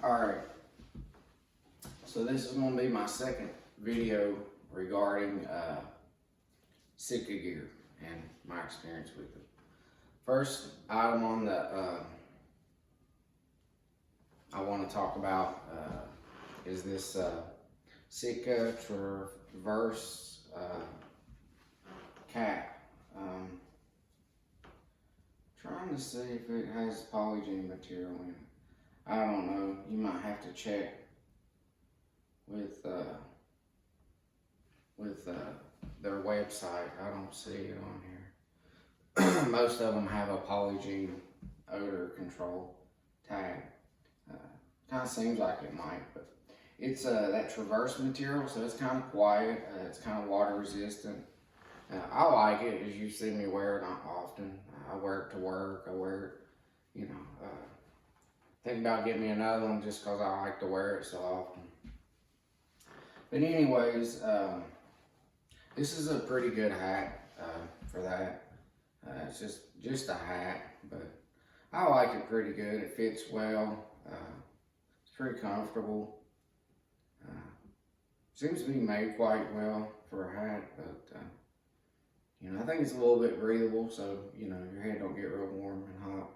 Alright, so this is going to be my second video regarding Sitka Gear and my experience with it. First item on the I want to talk about is this Sitka Traverse cap. Trying to see if it has polygen material in it. I don't know. You might have to check with their website. I don't see it on here. Most of them have a polygen odor control tag. Kind of seems like it might, but it's that Traverse material, so it's kind of quiet. It's kind of water resistant. I like it, as you see me wear it often. I wear it to work. I wear it, you know. Think about getting me another one just because I like to wear it so often. But anyways, this is a pretty good hat for that. It's just a hat, but I like it pretty good. It fits well. It's pretty comfortable. Seems to be made quite well for a hat, but you know, I think it's a little bit breathable, so you know your head don't get real warm and hot.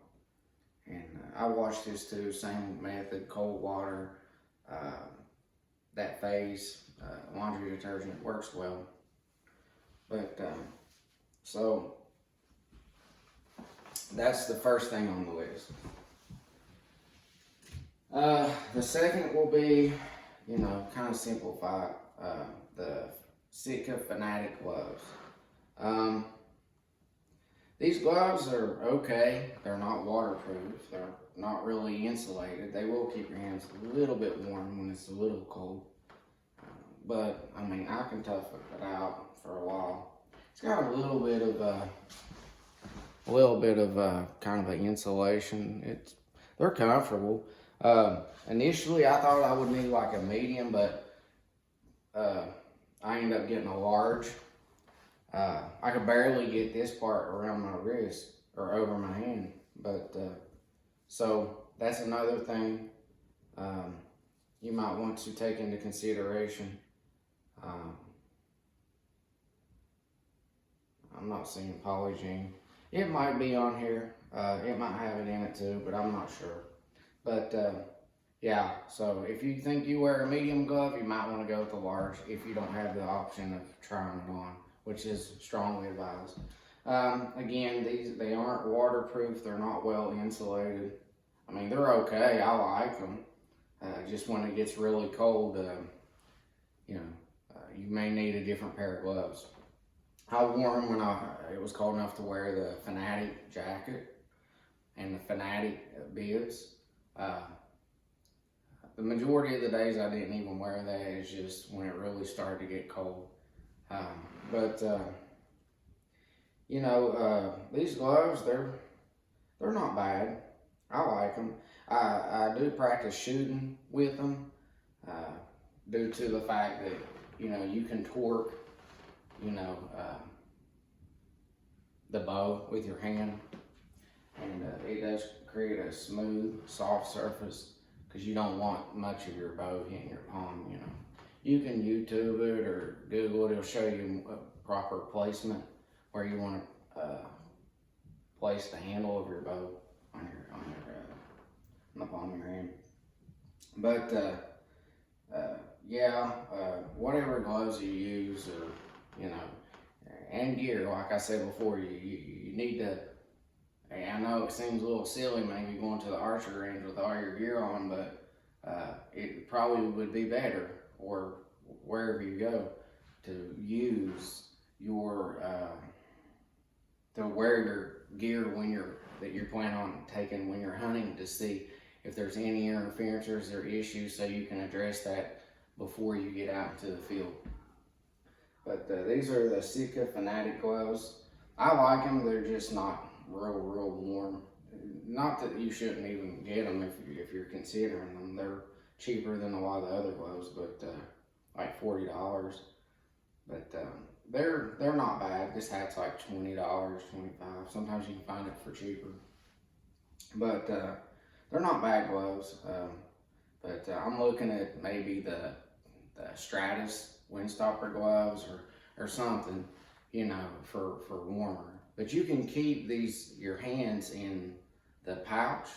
And I wash this too, same method, cold water. That phase laundry detergent works well. But so that's the first thing on the list. The second will be, you know, kind of simplified, the Sitka Fanatic gloves. These gloves are okay. They're not waterproof. They're not really insulated. They will keep your hands a little bit warm when it's a little cold. But I mean, I can tough it out for a while. It's got a little bit of kind of an insulation. They're comfortable. Initially, I thought I would need like a medium, but I ended up getting a large. I could barely get this part around my wrist or over my hand, but so that's another thing you might want to take into consideration. I'm not seeing polygen. It might be on here. It might have it in it too, but I'm not sure. But yeah, so if you think you wear a medium glove, you might want to go with the large if you don't have the option of trying it on, which is strongly advised. Again, they aren't waterproof. They're not well insulated. I mean, they're okay. I like them. Just when it gets really cold, you know, you may need a different pair of gloves. I wore them when it was cold enough to wear the Fanatic Jacket and the Fanatic bibs. The majority of the days I didn't even wear that. It's just when it really started to get cold. But you know, these gloves, they're not bad. I like them. I do practice shooting with them due to the fact that, you know, you can torque, you know, the bow with your hand, and it does create a smooth, soft surface because you don't want much of your bow hitting your palm, you know. You can YouTube it or Google it. It'll show you a proper placement where you want to place the handle of your bow on the palm of your hand. But yeah, whatever gloves you use, or you know, and gear, like I said before, you need to. I know it seems a little silly maybe going to the archery range with all your gear on, but it probably would be better, or wherever you go, to use your to wear your gear that you're planning on taking when you're hunting, to see if there's any interferences or issues, so you can address that before you get out into the field. But these are the Sitka Fanatic gloves. I like them. They're just not real warm. Not that you shouldn't even get them if you're considering them. They're cheaper than a lot of the other gloves, but like $40. But they're not bad. This hat's like $20, $25. Sometimes you can find it for cheaper. But they're not bad gloves. But I'm looking at maybe the Stratus windstopper gloves or something, you know, for warmer. But you can keep your hands in the pouch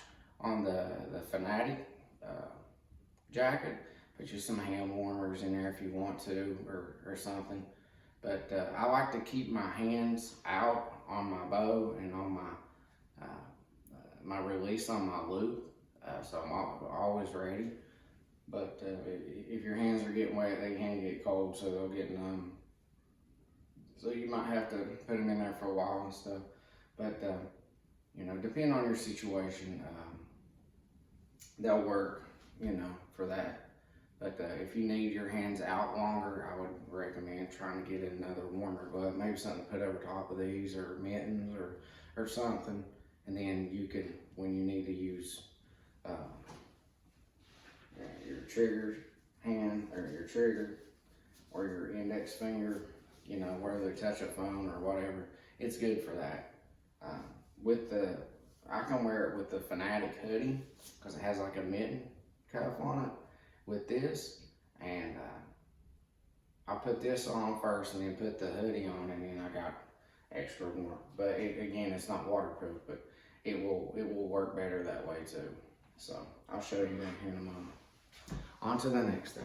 on the Fanatic jacket. Put you some hand warmers in there if you want to, or something. But I like to keep my hands out on my bow and on my release on my loop, so I'm always ready. But if your hands are getting wet, they can get cold, so they'll get numb. So you might have to put them in there for a while and stuff. But you know, depending on your situation, they'll work, you know, for that. But if you need your hands out longer, I would recommend trying to get another warmer glove, maybe something to put over top of these, or mittens, or something. And then you can, when you need to use your trigger hand, or your trigger, or your index finger, you know, where they touch a phone or whatever, it's good for that. I can wear it with the Fanatic hoodie, because it has like a mitten cuff on it with this, and I put this on first and then put the hoodie on, and then I got extra warm. But again, it's not waterproof, but it will work better that way too. So I'll show you that here in a moment. On to the next thing.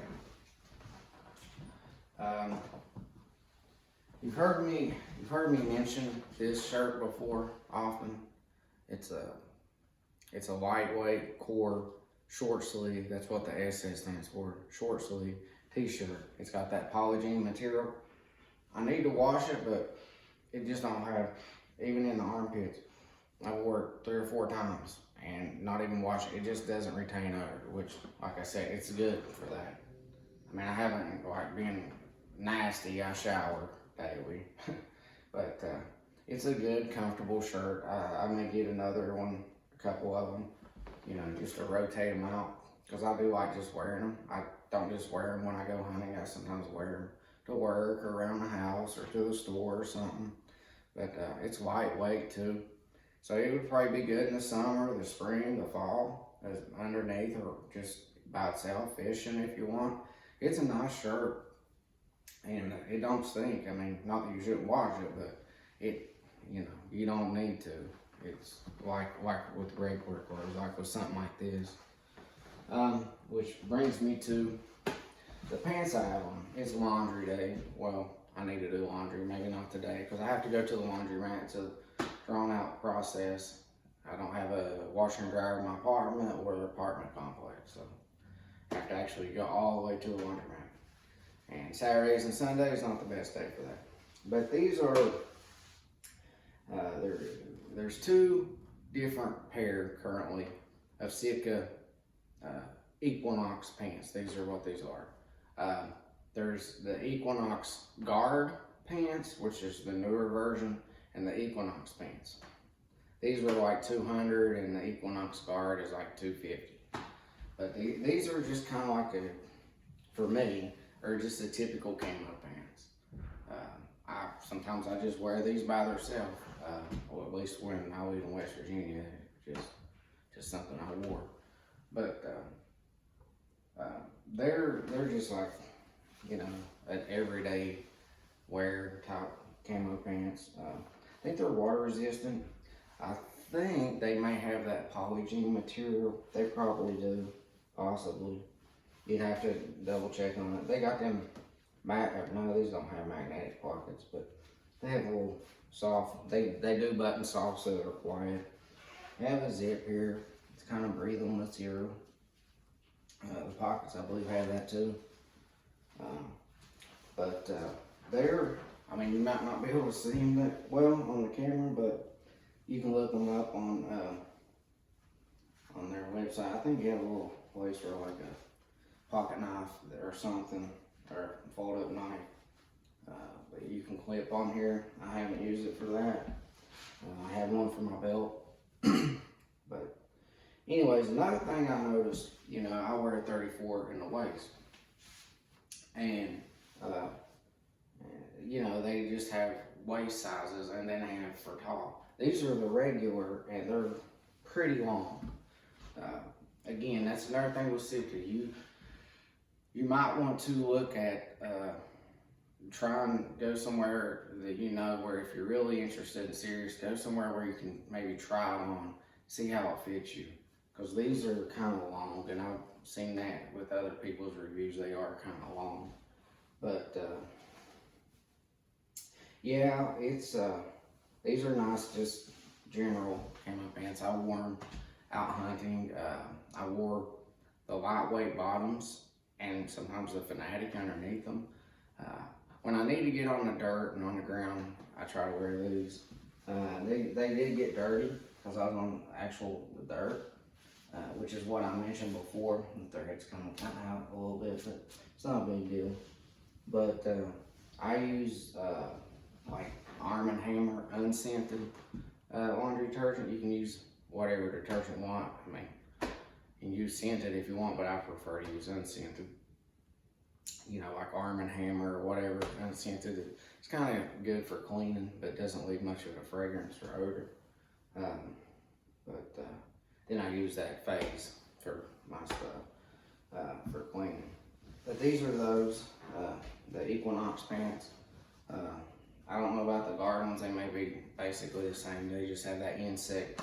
You've heard me mention this shirt before often. It's a lightweight core short sleeve. That's what the SS stands for, short sleeve t-shirt. It's got that polyjean material. I need to wash it, but it just don't have, even in the armpits, I wore it 3 or 4 times and not even wash it. It just doesn't retain odor, which, like I said, it's good for that. I mean, I haven't like been nasty. I shower daily, but it's a good, comfortable shirt. I may get another one, a couple of them, you know, just to rotate them out, because I do like just wearing them. I don't just wear them when I go hunting. I sometimes wear them to work or around the house or to the store or something. But it's lightweight too, so it would probably be good in the summer, the spring, the fall, as underneath, or just by itself fishing if you want. It's a nice shirt, and it don't stink. I mean, not that you shouldn't wash it, but it, you know, you don't need to. It's like with regular clothes, like with something like this. Which brings me to the pants I have on. It's laundry day. Well, I need to do laundry, maybe not today, because I have to go to the laundromat. It's a drawn out process. I don't have a washer and dryer in my apartment or the apartment complex, so I have to actually go all the way to the laundromat. And Saturdays and Sundays not the best day for that. But these are, there's 2 different pair currently of Sitka Equinox pants. These are what these are. There's the Equinox Guard pants, which is the newer version, and the Equinox pants. These were like $200, and the Equinox Guard is like $250. But these are just kind of like for me, are just a typical camo pants. Sometimes I just wear these by themselves, or at least when I live in West Virginia, just something I wore. But they're just like, you know, an everyday wear type camo pants. I think they're water resistant. I think they may have that polyjean material. They probably do, possibly. You'd have to double check on it. They got them, no, these don't have magnetic pockets, but they have a little soft, they do button soft so they're quiet. They have a zip here. It's kind of breathable material. The pockets, I believe, have that too. But they're, I mean, you might not be able to see them that well on the camera, but you can look them up on their website. I think you have a little place for like a pocket knife or something, or fold up knife. But you can clip on here. I haven't used it for that. I have one for my belt. But anyways, another thing I noticed, you know, I wear a 34 in the waist. And, you know, they just have waist sizes, and then they have for tall. These are the regular, and they're pretty long. again, that's another thing with Sitka. You might want to look at try and go somewhere that you know where if you're really interested and serious, go somewhere where you can maybe try it on, see how it fits you. Because these are kind of long, and I've seen that with other people's reviews, they are kind of long. But yeah, it's these are nice, just general camo pants. I wore them out hunting. I wore the lightweight bottoms and sometimes the Fanatic underneath them. When I need to get on the dirt and on the ground, I try to wear these. They did get dirty because I was on the dirt, which is what I mentioned before. The thread's kind of coming out a little bit, but it's not a big deal. But I use like Arm & Hammer unscented laundry detergent. You can use whatever detergent you want. I mean, you can use scented if you want, but I prefer to use unscented. You know, like Arm & Hammer or whatever, unscented. It's kind of good for cleaning, but it doesn't leave much of a fragrance or odor. Then I use that phase for my stuff, for cleaning. But these are those, the Equinox pants. I don't know about the garden ones, they may be basically the same. They just have that insect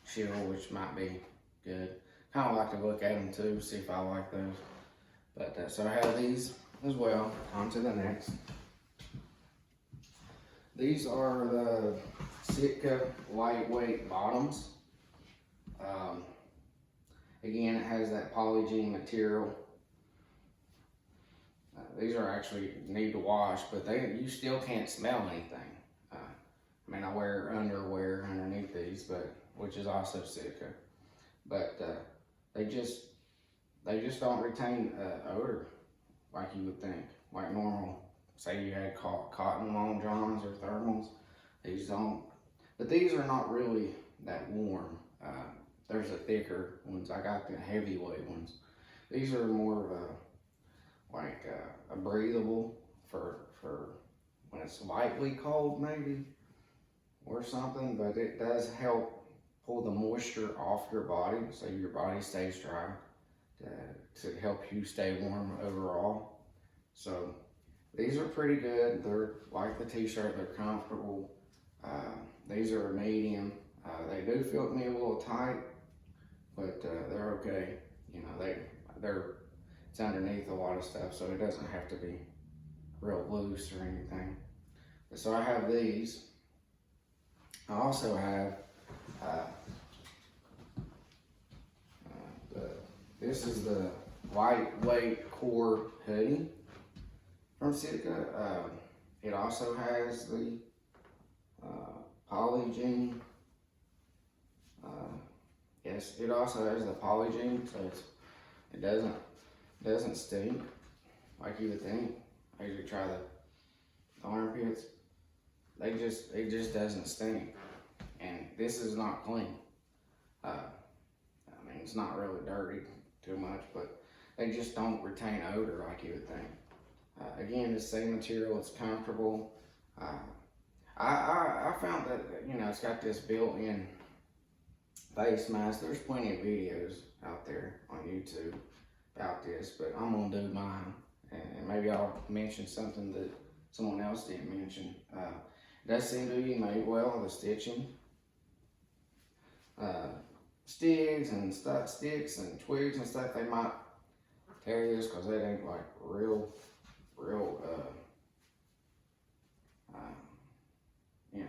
shield, which might be good. Kind of like to look at them too, see if I like those. But so I have these as well. On to the next. These are the Sitka lightweight bottoms. Again, it has that polygiene material. These are actually need to wash, but you still can't smell anything. I mean, I wear underwear underneath these, which is also Sitka, but they just don't retain odor like you would think, like normal. Say you had cotton long johns or thermals, these don't. But these are not really that warm. There's the thicker ones. I got the heavyweight ones. These are more of a breathable for when it's lightly cold maybe or something, but it does help pull the moisture off your body so your body stays dry to help you stay warm overall. So these are pretty good. They're like the t-shirt, they're comfortable. These are a medium. They do fit me a little tight, but they're okay. You know, it's underneath a lot of stuff, so it doesn't have to be real loose or anything. So I have these. I also have this is the lightweight core hoodie from Sitka. It also has the polygiene. Yes, it also has the polygiene, so it doesn't stink like you would think. I usually try the armpits. It just doesn't stink, and this is not clean. I mean, it's not really dirty too much, but they just don't retain odor like you would think. Again, the same material, it's comfortable. I found that, you know, it's got this built-in face mask. There's plenty of videos out there on YouTube about this, but I'm gonna do mine, and maybe I'll mention something that someone else didn't mention. It does seem to be made well, the stitching. Sticks and twigs and stuff, they might tear this because they ain't like real you know,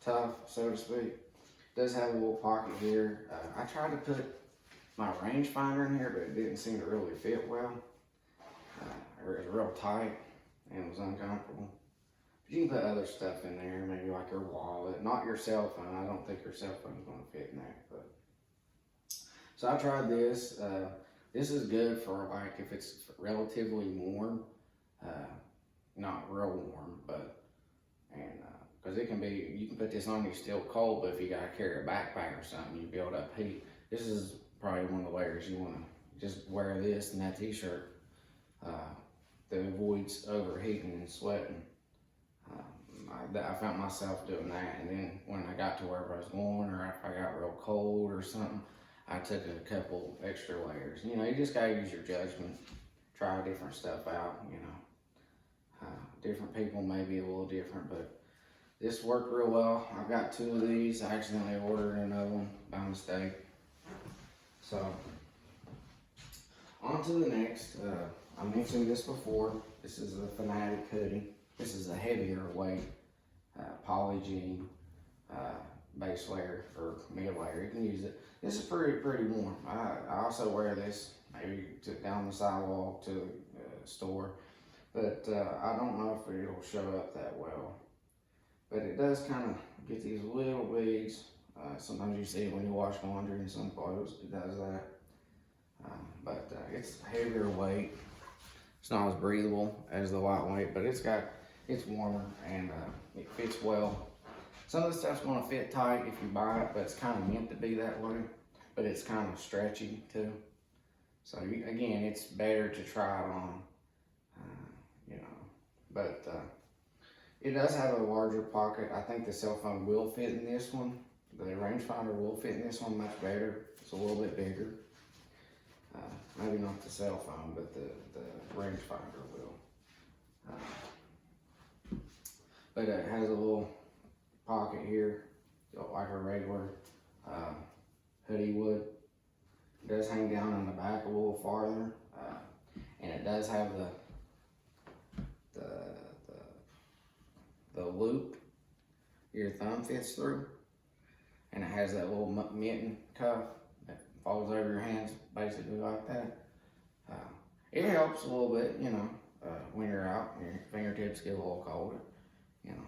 tough, so to speak. It does have a little pocket here. I tried to put my rangefinder in here, but it didn't seem to really fit well. It was real tight and it was uncomfortable. But you can put other stuff in there, maybe like your wallet, not your cell phone. I don't think your cell phone is going to fit in there. But so I tried this. This is good for like if it's relatively warm, not real warm, but because it can be, you can put this on, you're still cold, but if you gotta carry a backpack or something, you build up heat. This is probably one of the layers you want to just wear this and that t-shirt that avoids overheating and sweating. I found myself doing that, and then when I got to wherever I was going, or if I got real cold or something, I took a couple extra layers. You know, you just gotta use your judgment, try different stuff out, you know. Different people may be a little different, but this worked real well. I got 2 of these. I accidentally ordered another one by mistake. So, on to the next. I mentioned this before. This is a Fanatic hoodie. This is a heavier weight poly jean base layer or mid layer. You can use it. This is pretty warm. I also wear this maybe down the sidewalk to the store, but I don't know if it'll show up that well. But it does kind of get these little beads. Sometimes you see it when you wash laundry in some clothes. It does that. But it's heavier weight. It's not as breathable as the lightweight, but it's warmer and it fits well. Some of the stuff's gonna fit tight if you buy it, but it's kind of meant to be that way. But it's kind of stretchy too. So again, it's better to try it on, you know. But it does have a larger pocket. I think the cell phone will fit in this one. The rangefinder will fit in this one much better. It's a little bit bigger. Maybe not the cell phone, but the rangefinder will. But it has a little pocket here, like a regular hoodie would. It does hang down in the back a little farther, and it does have the loop your thumb fits through, and it has that little mitten cuff that folds over your hands, basically like that. It helps a little bit, you know, when you're out and your fingertips get a little colder, you know.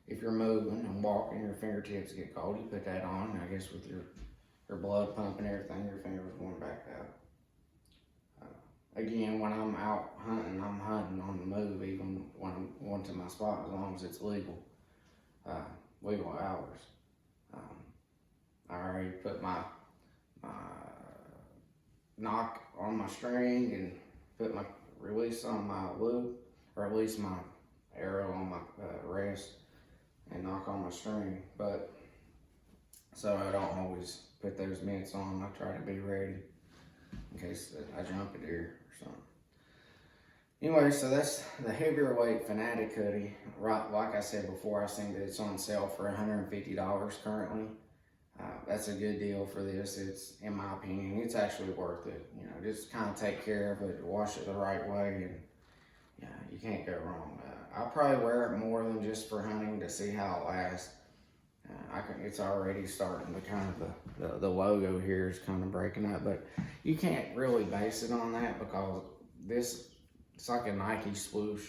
If you're moving and walking, your fingertips get cold, you put that on, and I guess with your blood pumping and everything, your fingers going back out. Again, when I'm out hunting, I'm hunting on the move, even when I'm going to my spot, as long as it's legal hours. I already put my knock on my string and put my release on my loop, or at least my arrow on my rest, and knock on my string. But so I don't always put those mitts on. I try to be ready in case I jump a deer or something. Anyway, so that's the heavier weight Fanatic hoodie. Right, like I said before, I seen that it's on sale for $150 currently. That's a good deal for this. It's, in my opinion, it's actually worth it. You know, just kind of take care of it, wash it the right way, and yeah, you can't go wrong. I'll probably wear it more than just for hunting to see how it lasts. It's already starting to kind of, the logo here is kind of breaking up, but you can't really base it on that because it's like a Nike swoosh.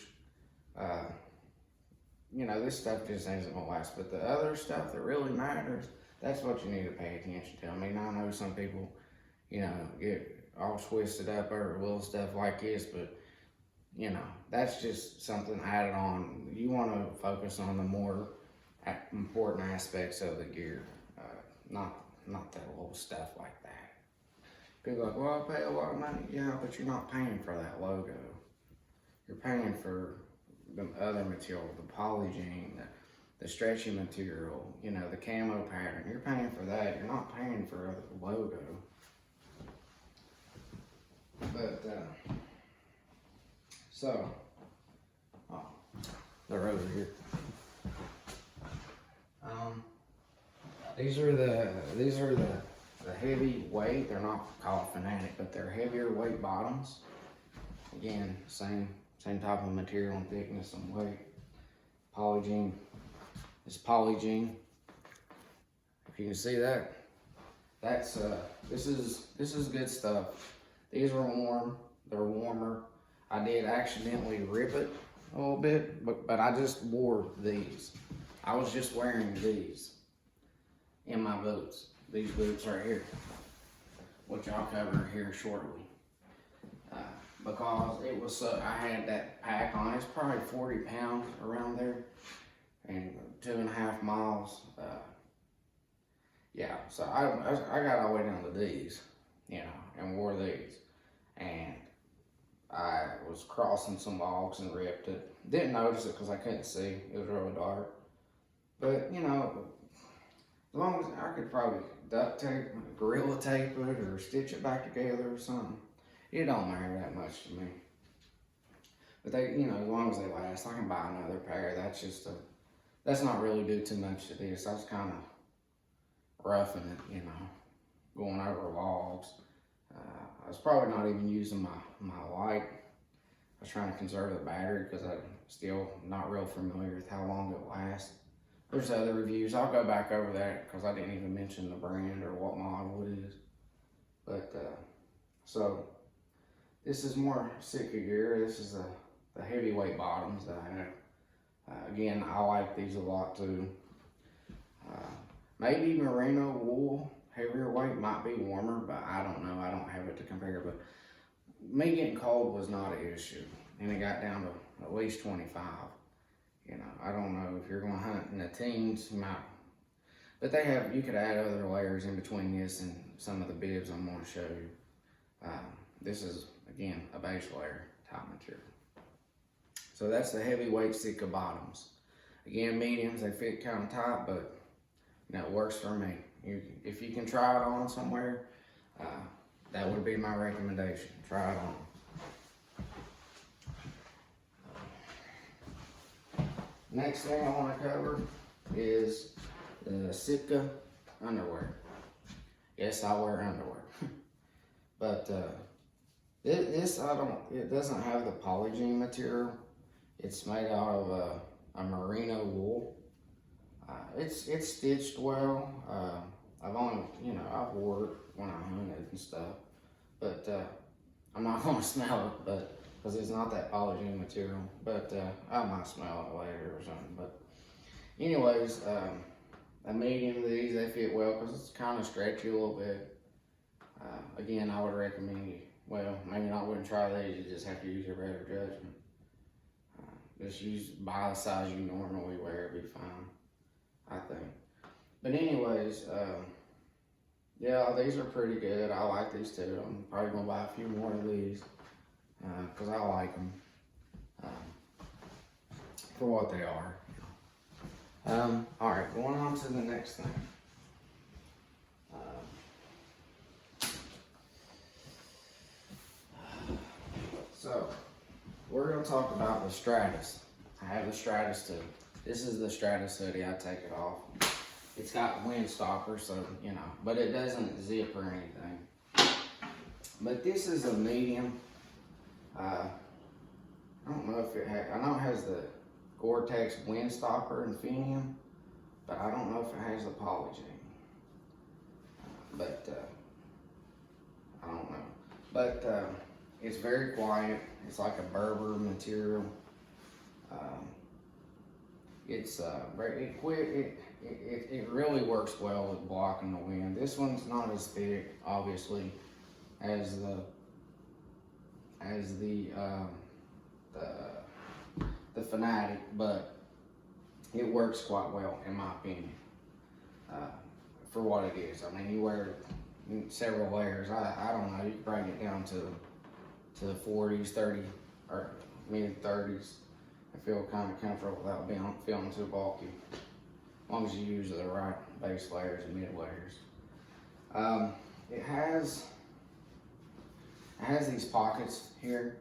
You know, this stuff just isn't gonna last, but the other stuff that really matters, that's what you need to pay attention to. I mean, I know some people, you know, get all twisted up over little stuff like this, but you know, that's just something added on. You want to focus on the more important aspects of the gear, not that little stuff like that. People are like, well, I pay a lot of money. Yeah, but you're not paying for that logo. You're paying for the other material, the poly jean, the stretchy material, you know, the camo pattern. You're paying for that. You're not paying for the logo. But so, they're over here. These are the heavy weight. They're not called Fanatic, but they're heavier weight bottoms. Again, same type of material and thickness and weight. Poly jean. It's poly jean. If you can see that, that's this is good stuff. These are warm. They're warmer. I did accidentally rip it a little bit, but I just wore these. I was just wearing these in my boots. These boots right here, which I'll cover here shortly. Because it was, I had that pack on. It's probably 40 pounds around there, and 2.5 miles. Yeah, so I got all the way down to these, you know, and wore these, and I was crossing some logs and ripped it. Didn't notice it because I couldn't see. It was really dark. But, you know, As long as I could probably duct tape, gorilla tape it, or stitch it back together or something. It don't matter that much to me. But they, you know, as long as they last, I can buy another pair. That's not really do too much to this. I was kind of roughing it, you know, going over logs. I was probably not even using my light. I was trying to conserve the battery because I'm still not real familiar with how long it lasts. There's other reviews. I'll go back over that because I didn't even mention the brand or what model it is. But, so, this is more Sitka Gear. This is the heavyweight bottoms that I have. Again, I like these a lot too. Maybe merino wool, heavier weight, might be warmer, but I don't know. I don't have it to compare. But me getting cold was not an issue, and it got down to at least 25. You know, I don't know if you're going to hunt in the teens, you might. But they have, you could add other layers in between this and some of the bibs I'm going to show you. This is, again, a base layer type material. So that's the heavyweight Sitka bottoms. Again, mediums, they fit kind of tight, but you know, it works for me. If you can try it on somewhere, that would be my recommendation. Try it on. Next thing I want to cover is the Sitka underwear. Yes, I wear underwear. But this, it doesn't have the polygiene material. It's made out of a merino wool. It's stitched well. I've only, you know, I've wore it when I hunted and stuff. But I'm not going to smell it, but because it's not that polygiene material. But I might smell it later or something. But anyways, a medium of these, they fit well because it's kind of stretchy a little bit. Again, I would recommend you, well, maybe I wouldn't try these, you just have to use your better judgment. Just buy the size you normally wear, it'll be fine, I think. But anyways, yeah, these are pretty good. I like these too. I'm probably gonna buy a few more of these because I like them for what they are. All right, going on to the next thing. So, we're going to talk about the Stratus. I have the Stratus too. This is the Stratus hoodie. I take it off. It's got wind stopper, so, you know, but it doesn't zip or anything. But this is a medium. I don't know if it has, I know it has the Gore-Tex wind stopper and Fenium, but I don't know if it has the polygiene. I don't know. But, it's very quiet. It's like a Berber material. It really works well with blocking the wind. This one's not as thick, obviously, as the Fanatic, but it works quite well in my opinion for what it is. I mean, you wear several layers. I don't know. You can probably get down to the 40s, 30, or mid 30s. I feel kind of comfortable without feeling too bulky. As long as you use the right base layers and mid layers. It has these pockets here.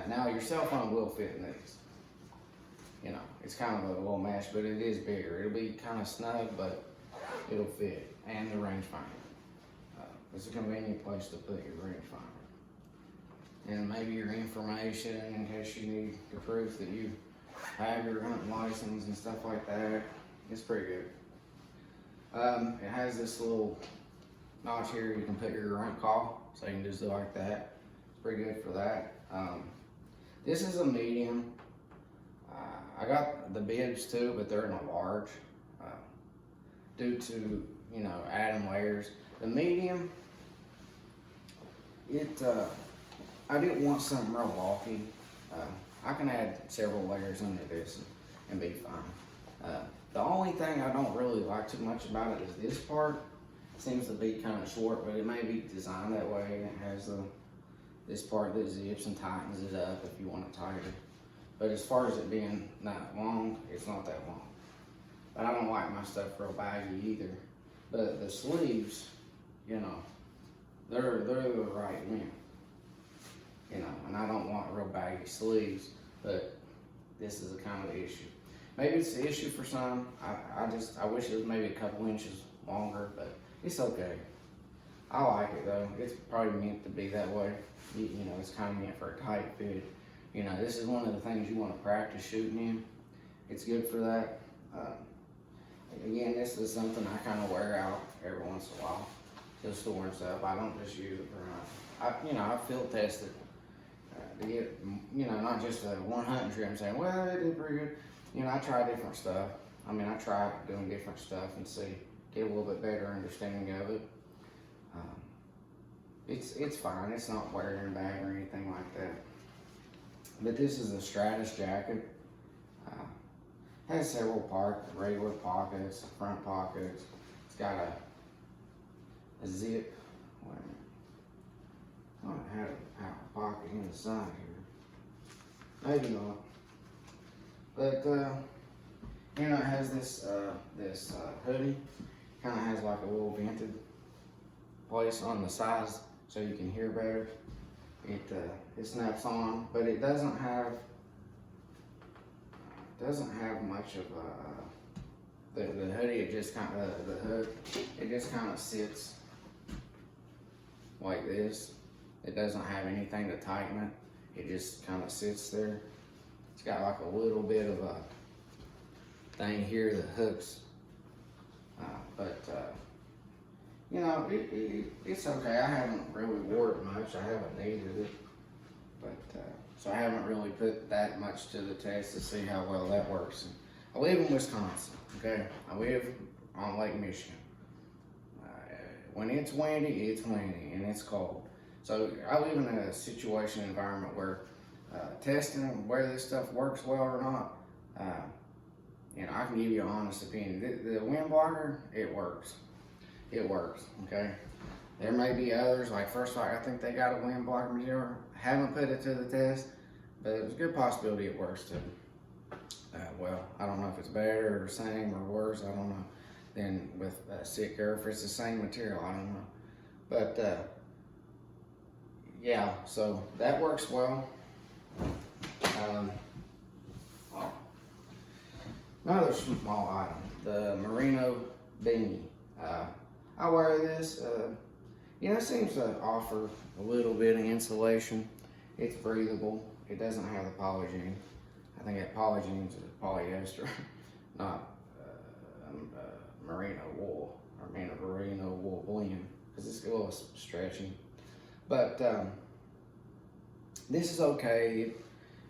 Now your cell phone will fit in these. You know, it's kind of a little mesh, but it is bigger. It'll be kind of snug, but it'll fit. And the rangefinder. It's a convenient place to put your rangefinder. And maybe your information in case you need the proof that you have your hunting license and stuff like that. It's pretty good. It has this little notch here you can put your grunt call, so you can just do it like that. It's pretty good for that. This is a medium. I got the bibs too, but they're in a large due to, you know, adding layers. The medium, I didn't want something real bulky. I can add several layers under this and be fine. The only thing I don't really like too much about it is this part. It seems to be kind of short, but it may be designed that way. And it has this part that zips and tightens it up if you want it tighter. But as far as it being that long, it's not that long. but I don't like my stuff real baggy either. But the sleeves, you know, they're the right length, you know, and I don't want real baggy sleeves, but this is a kind of issue. Maybe it's an issue for some. I wish it was maybe a couple inches longer, but it's okay. I like it though. It's probably meant to be that way. You know, it's kind of meant for a tight fit. You know, this is one of the things you want to practice shooting in. It's good for that. Again, this is something I kind of wear out every once in a while to the store and stuff. I don't just use it for you know, I field tested to get, you know, not just a one hunting trip and saying, well, it did pretty good. You know, I try different stuff. I mean, I try doing different stuff and get a little bit better understanding of it. It's fine. It's not wearing bad or anything like that. But this is a Stratus jacket. Has several regular pockets, front pockets. It's got a zip. Wait a minute. I don't have a pocket in the side here. Maybe not. But you know, it has this hoodie. Kind of has like a little vented place on the sides so you can hear better. It snaps on, but it doesn't have much of the hoodie. It just kind of the hood. It just kind of sits like this. It doesn't have anything to tighten it. It just kind of sits there. It's got like a little bit of a thing here that hooks, but you know, it's okay. I haven't really wore it much. I haven't needed it, but so I haven't really put that much to the test to see how well that works. And I live in Wisconsin, okay? I live on Lake Michigan. When it's windy, and it's cold. So I live in a environment where testing whether this stuff works well or not, you know, I can give you an honest opinion. The wind blocker, it works. It works, okay? There may be others, like First Light, I think they got a wind blocker material. Haven't put it to the test, but there's a good possibility it works too. Well, I don't know if it's better or the same or worse, I don't know, than with Sitka Gear. If it's the same material, I don't know. But yeah, so that works well. Another small item, the Merino Beanie. I wear this, you know, it seems to offer a little bit of insulation. It's breathable. It doesn't have the polygene. I think that polygene is polyester, not merino wool, or merino wool blend, because it's a little stretchy. But this is okay.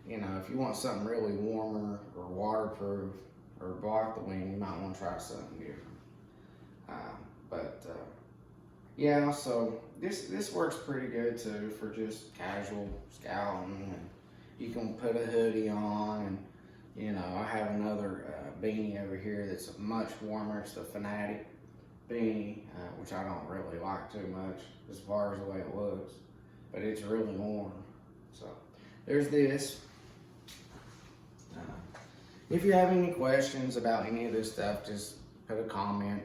You know, if you want something really warmer or waterproof or block the wind, you might want to try something different. Yeah, so this works pretty good too for just casual scouting, and you can put a hoodie on, and you know, I have another beanie over here that's much warmer. It's the Fanatic Beanie, which I don't really like too much as far as the way it looks, but it's really warm. So there's this. If you have any questions about any of this stuff, just put a comment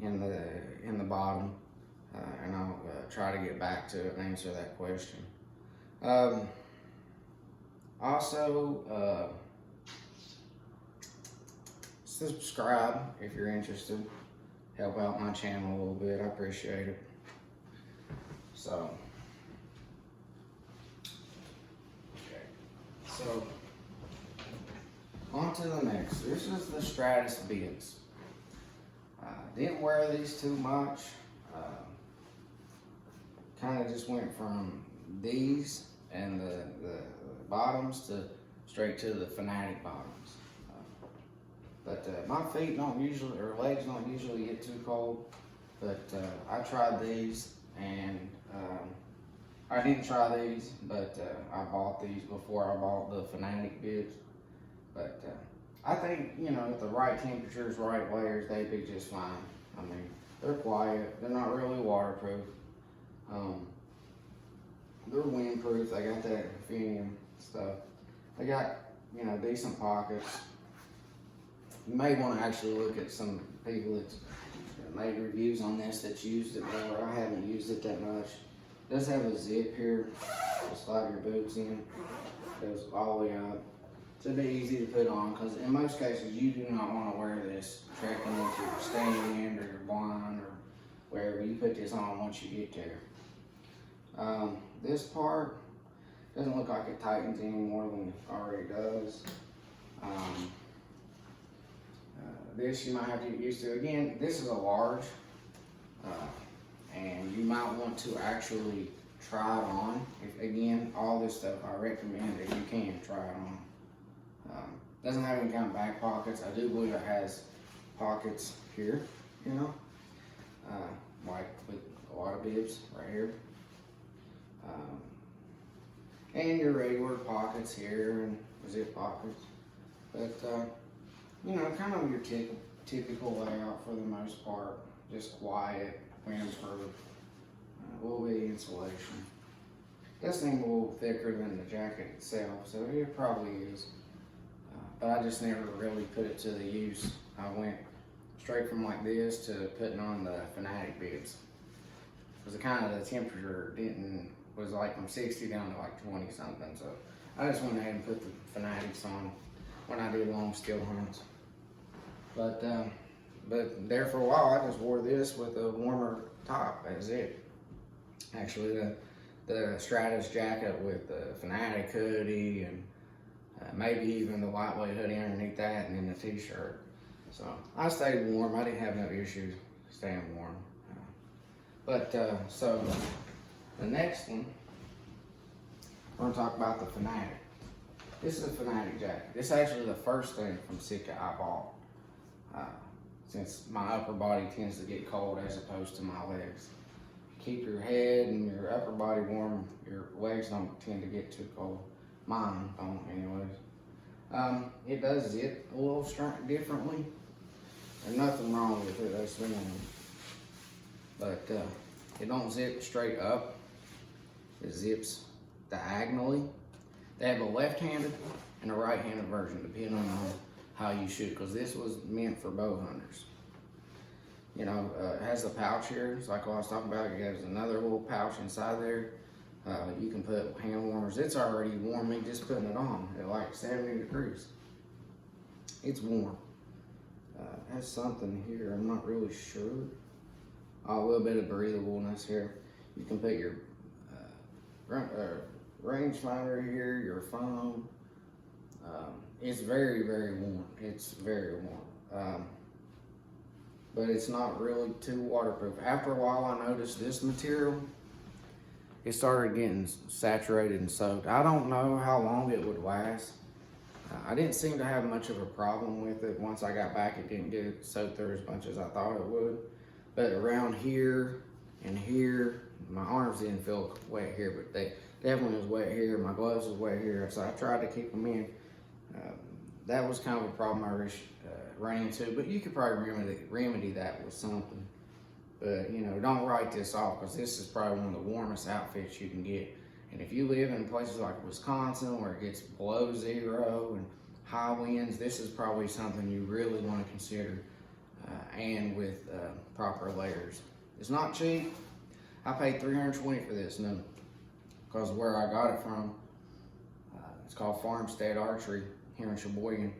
in the bottom, and I'll try to get back to it and answer that question. Also, subscribe if you're interested. Help out my channel a little bit. I appreciate it. So, okay. So, on to the next. This is the Stratus bibs. Didn't wear these too much. Kind of just went from these and the bottoms to straight to the Fanatic bottoms. But my feet don't usually, or legs don't usually get too cold. But I tried these, and I didn't try these, but I bought these before I bought the Fanatic bibs. But I think, you know, at the right temperatures, right layers, they'd be just fine. I mean, they're quiet. They're not really waterproof. They're windproof. They got that ruthenium stuff. They got, you know, decent pockets. You may want to actually look at some people that made reviews on this that used it more. I haven't used it that much. It does have a zip here to slide your boots in. It goes all the way up. It's a bit easy to put on because in most cases you do not want to wear this trekking into your stand or your blind or wherever. You put this on once you get there. This part doesn't look like it tightens any more than it already does. This you might have to get used to. Again, this is a large, and you might want to actually try it on. Again, all this stuff I recommend that you can try it on. Doesn't have any kind of back pockets. I do believe it has pockets here, you know, like with a lot of bibs right here. And your regular pockets here and zip pockets. But, you know, kind of your typical layout for the most part. Just quiet, windproof, a little bit of insulation. This thing's a little thicker than the jacket itself, so it probably is. But I just never really put it to the use. I went straight from like this to putting on the Fanatic bibs. Because the temperature was like from 60 down to like 20 something. So I just went ahead and put the Fanatics on when I did long still hunts. But there for a while I just wore this with a warmer top as it. Actually the Stratus jacket with the Fanatic hoodie and maybe even the lightweight hoodie underneath that and then the t-shirt. So I stayed warm. I didn't have no issues staying warm. So the next one, we're gonna talk about the Fanatic. This is a Fanatic jacket. This is actually the first thing from Sitka I bought. Since my upper body tends to get cold as opposed to my legs. Keep your head and your upper body warm, your legs don't tend to get too cold. Mine don't anyways. It does zip a little differently. There's nothing wrong with it, that's one. But it don't zip straight up. It zips diagonally. They have a left-handed and a right-handed version, depending on how you shoot, because this was meant for bow hunters. You know, it has a pouch here. It's like what I was talking about. It has another little pouch inside there. You can put hand warmers. It's already warm, me just putting it on at like 70 degrees. It's warm. It has something here, I'm not really sure. A little bit of breathableness here. You can put your rangefinder here, your phone. It's very, very warm. It's very warm. But it's not really too waterproof. After a while, I noticed this material, it started getting saturated and soaked. I don't know how long it would last. I didn't seem to have much of a problem with it. Once I got back, it didn't get soaked through as much as I thought it would. But around here and here, my arms didn't feel wet here, but they definitely was wet here. My gloves was wet here, so I tried to keep them in. That was kind of a problem I ran into, but you could probably remedy that with something. But, you know, don't write this off, because this is probably one of the warmest outfits you can get. And if you live in places like Wisconsin where it gets below 0 and high winds, this is probably something you really want to consider, and with proper layers. It's not cheap. I paid $320 for this new, because where I got it from, it's called Farmstead Archery here in Sheboygan.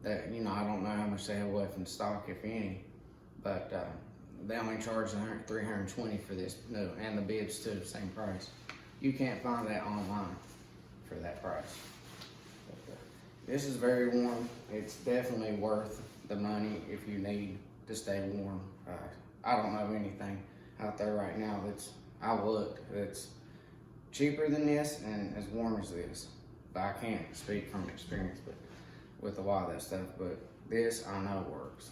That, you know, I don't know how much they have left in stock, if any, but they only charged $320 for this new, and the bibs too, same price. You can't find that online for that price. But, this is very warm. It's definitely worth the money if you need to stay warm. I don't know anything out there right now that's cheaper than this and as warm as this. But I can't speak from experience, but with a lot of that stuff, but this I know works.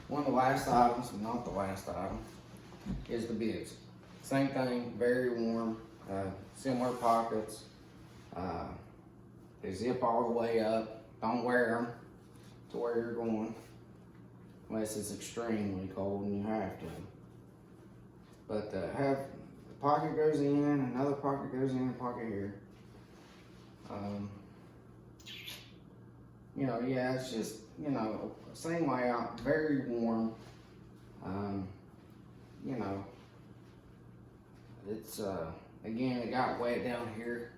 One of the last items, not the last item, is the bibs. Same thing, very warm, similar pockets. They zip all the way up. Don't wear them to where you're going, unless it's extremely cold and you have to. But the pocket goes in, another pocket goes in, a pocket here. you know, yeah, it's just, you know, same layout, very warm. You know, it's, again, it got wet down here.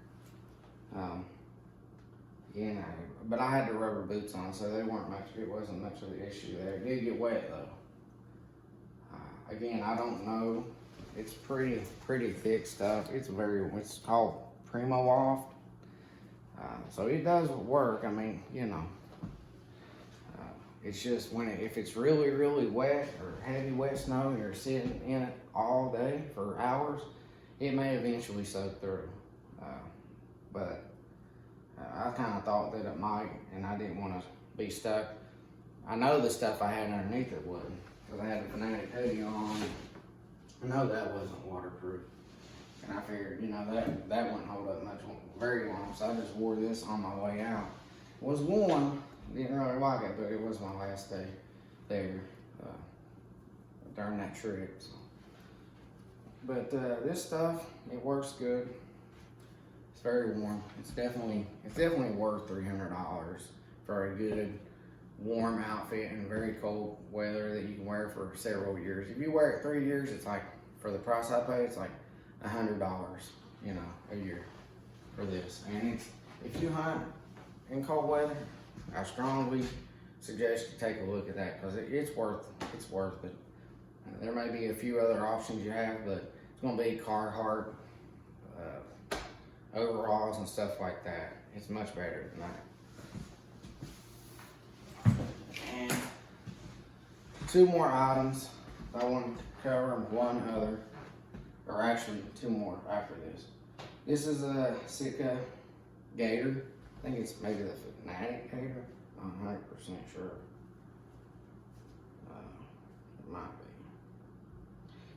Again, but I had the rubber boots on, so they weren't much, it wasn't much of an issue there. It did get wet though. Again, I don't know. It's pretty thick stuff. It's called Primo Loft. So it does work. I mean, you know, it's just if it's really wet or heavy wet snow and you're sitting in it all day for hours, it may eventually soak through. But I kind of thought that it might, and I didn't want to be stuck. I know the stuff I had underneath it wouldn't, because I had the Fanatic hoodie on. I know that wasn't waterproof. And I figured, you know, that wouldn't hold up much very long, so I just wore this on my way out. It was warm, didn't really like it, but it was my last day there during that trip. So. But this stuff, it works good. It's very warm. It's definitely worth $300 for a good warm outfit in very cold weather that you can wear for several years. If you wear it 3 years, it's like, for the price I pay, it's like $100, you know, a year for this. And if you hunt in cold weather, I strongly suggest you take a look at that, because it's worth it. There may be a few other options you have, but it's going to be Carhartt overalls and stuff like that. It's much better than that. And 2 more items I want to cover, and one other, or actually 2 more after this. This is a Sitka Gator. I think it's maybe the Fanatic Gator. I'm not 100% sure. It might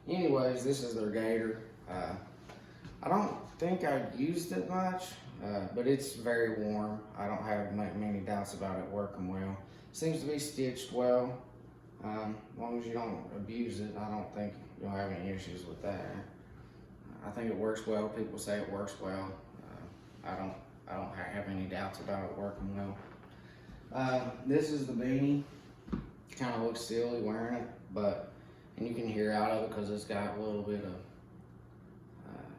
be. Anyways, this is their Gator. I don't think I've used it much, but it's very warm. I don't have many doubts about it working well. Seems to be stitched well. As long as you don't abuse it, I don't think you'll have any issues with that. I think it works well. People say it works well. I don't have any doubts about it working well. This is the beanie. Kind of looks silly wearing it, and you can hear out of it because it's got a little bit of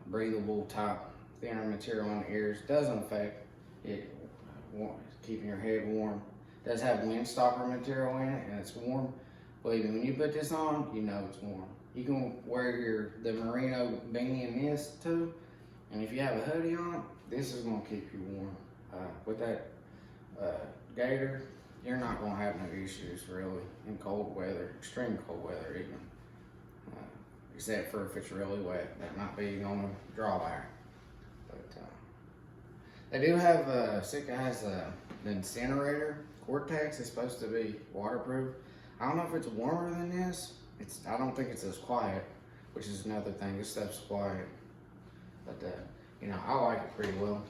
breathable top thinner material on the ears. Doesn't affect it keeping your head warm. It does have windstopper material in it, and it's warm. Believe me, when you put this on, you know it's warm. You can wear the Merino Beanie in this too, and if you have a hoodie on, this is going to keep you warm. With that Gator, you're not going to have no issues really in cold weather, extreme cold weather even. Except for if it's really wet, that might be the only drawback. But they do have, Sitka has the incinerator. Cortex is supposed to be waterproof. I don't know if it's warmer than this. I don't think it's as quiet, which is another thing. This stuff's quiet. But, you know, I like it pretty well.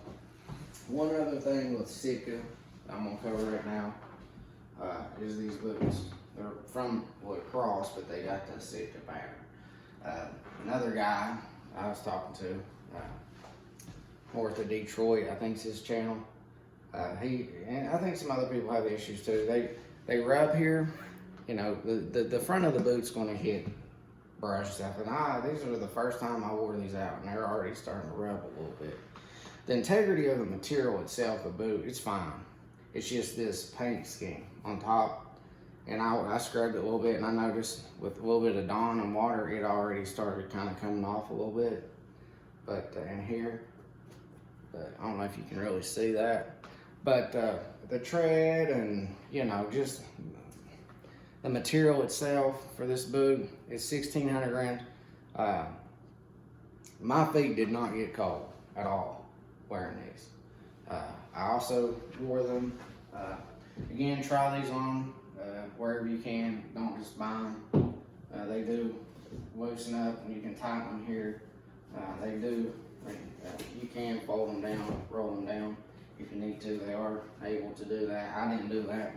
One other thing with Sitka I'm going to cover right now is these boots. They're from Cross, but they got the Sitka pattern. Another guy I was talking to, north of Detroit, I think it's his channel. And I think some other people have issues too. They rub here, you know, the front of the boot's going to hit brush stuff. And these are the first time I wore these out, and they're already starting to rub a little bit. The integrity of the material itself, the boot, it's fine. It's just this paint scheme on top. And I scrubbed it a little bit, and I noticed with a little bit of Dawn and water, it already started kind of coming off a little bit. But in here, I don't know if you can really see that. But the tread and, you know, just the material itself for this boot is 1,600 grams. My feet did not get cold at all wearing these. I also wore them. Again, try these on wherever you can. Don't just buy them. They do loosen up, and you can tighten them here. They do. You can fold them down, roll them down if you need to. They are able to do that. I didn't do that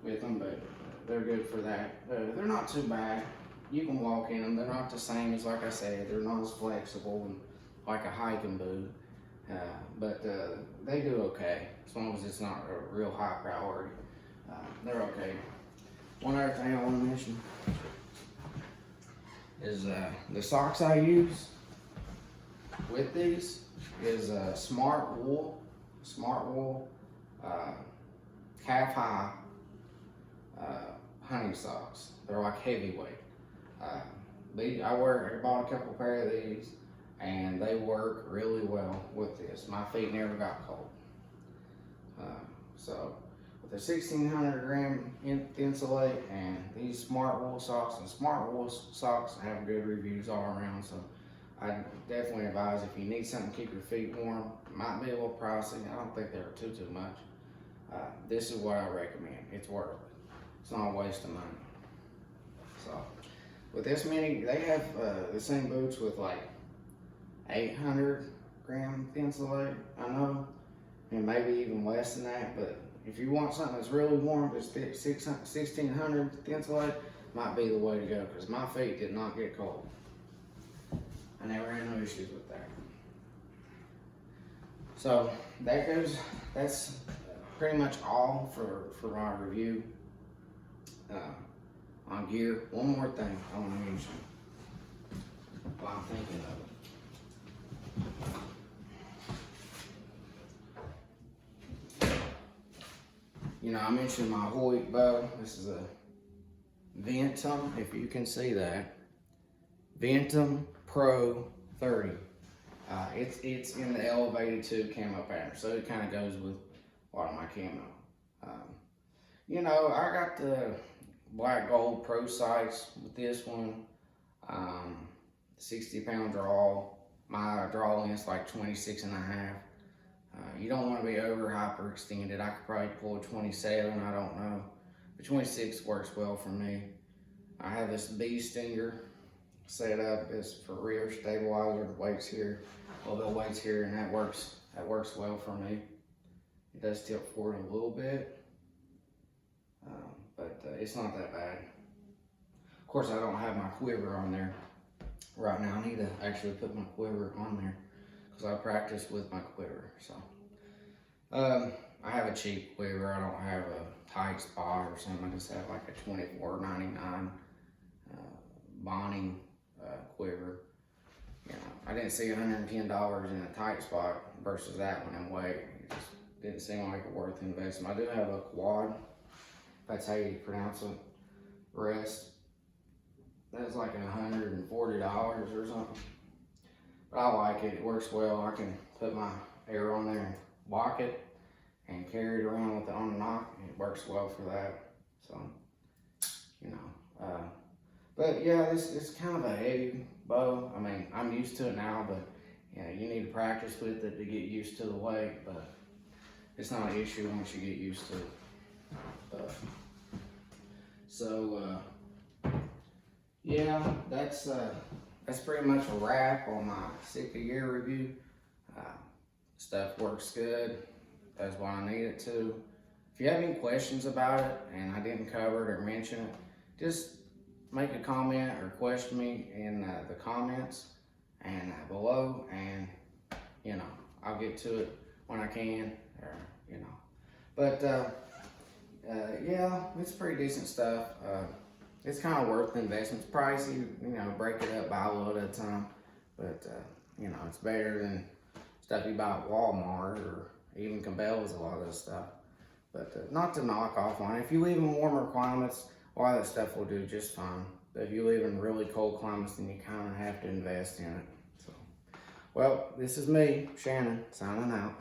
with them, but they're good for that. They're not too bad. You can walk in them. They're not the same as, like I said, they're not as flexible and like a hiking boot. but they do okay as long as it's not a real high priority. They're okay. One other thing I want to mention is the socks I use with these is Smart Wool calf high honey socks. They're like heavyweight. I bought a couple pair of these, and they work really well with this. My feet never got cold. So with the 1600 gram insulate and these Smart Wool socks, and Smart Wool socks have good reviews all around. So I definitely advise if you need something to keep your feet warm. Might be a little pricey. I don't think they're too much. This is what I recommend. It's worth it. It's not a waste of money. So with this many, they have the same boots with like 800 gram insulate, I know, and maybe even less than that. But if you want something that's really warm, it's 1600 insulate might be the way to go, because my feet did not get cold. I never had no issues with that. So that's pretty much all for my review on gear. One more thing I want to mention while I'm thinking of it. You know, I mentioned my hoodie bow. This is a Ventum, if you can see that. Ventum Pro 30. It's in the elevated tube camo pattern, so it kind of goes with a lot of my camo. You know, I got the black gold pro sights with this one. 60-pound draw. My draw length's like 26 and a half. You don't want to be over hyperextended. I could probably pull a 27, I don't know. But 26 works well for me. I have this bee stinger set up. It's for rear stabilizer, weights here, a little bit of weights here, and that works well for me. It does tilt forward a little bit, but it's not that bad. Of course, I don't have my quiver on there right now. I need to actually put my quiver on there, because I practice with my quiver. So I have a cheap quiver. I don't have a tight spot or something. I just have like a $24.99 Bonnie quiver. You know, I didn't see $110 in a tight spot versus that one in weight. It just didn't seem like a worth investment. I do have a quad, if that's how you pronounce it, rest. That's like $140 or something. But I like it. It works well. I can put my air on there and lock it and carry it around with it on the knock. It works well for that. So, you know. But yeah, it's kind of a heavy bow. I mean, I'm used to it now, but yeah, you need to practice with it to get used to the weight. But it's not an issue once you get used to it. Yeah, that's pretty much a wrap on my Sitka Gear review. Stuff works good. That's what I need it to. If you have any questions about it and I didn't cover it or mention it, just make a comment or question me in the comments and below, and you know, I'll get to it when I can, or you know. But yeah, it's pretty decent stuff. It's kind of worth the investment. It's pricey, you know, break it up, buy a load at a time, but you know, it's better than stuff you buy at Walmart or even Cabela's, a lot of this stuff. But not to knock off on it. If you live in warmer climates, a lot of that stuff will do just fine. But if you live in really cold climates, then you kind of have to invest in it. So, well, this is me, Shannon, signing out.